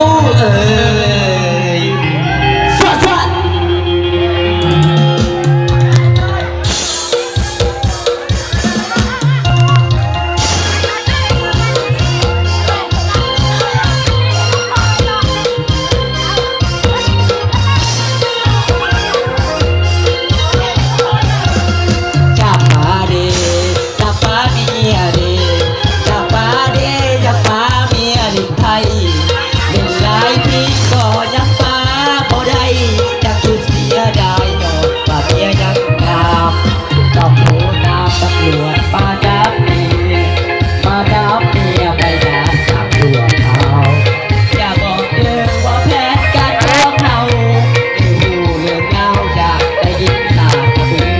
เอ้ยสวัสดีจับปาเดจับปาเมียเดจับปาเดจับปาเมียลิไทยเล่นหลายทีก็ยังปาบ่ได้อยากคือเสียดายยอดว่าเมียยังงามต้องโทรตามตำรวจมาดับเมียมาดับเมียไปหาสั่งตัวเขาอย่าบอกเดินว่าแผนการของเขาไม่รู้เรื่องเงาจากได้ยินตามกระบือ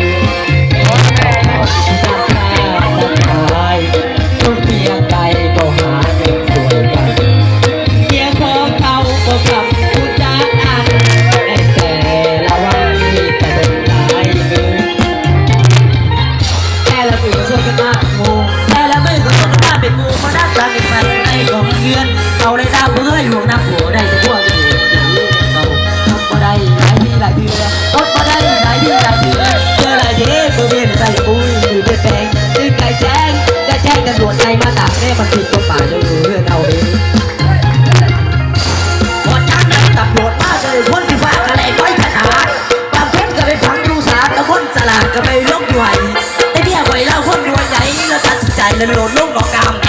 ลูกเมียไก่ก็หาเงินสวยกันเมียของเขาก็กลับผู้จ้างอันในแต่ละวันมีแต่เดินหลายมือแต่ละมือก็ชวนกันมาหมู่แต่ละมือก็ชวนกันมาเป็นหมู่มาดักรักกันมันในของเงินเอาเลยดาวเพื่อห่วงน้ำหัวได้จะพวกอยู่เราทำบ่ได้หลายทีหลายเดือนอดบ่ได้หลายทีหลายเดือนเจอหลายทีก็เวียนใจปุ้ยอยู่เดือดแดงตื่นไก่แจ้งได้แจ้งตำรวจใจมาตักแน่มันผิดกฎหมายจะรู้เรื่องเอาเองพอจากนั้นตำรวจมาเลยคนที่ฟ้ากระเลยก้อยขนาดบางคนก็ไปฟังดูสารแล้วคนสลาดก็ไปลงหน่วยไอ้เบี้ยไว้เล่าคนรวยใหญ่แล้วตัดสินใจเลยโดนลงดอกกำ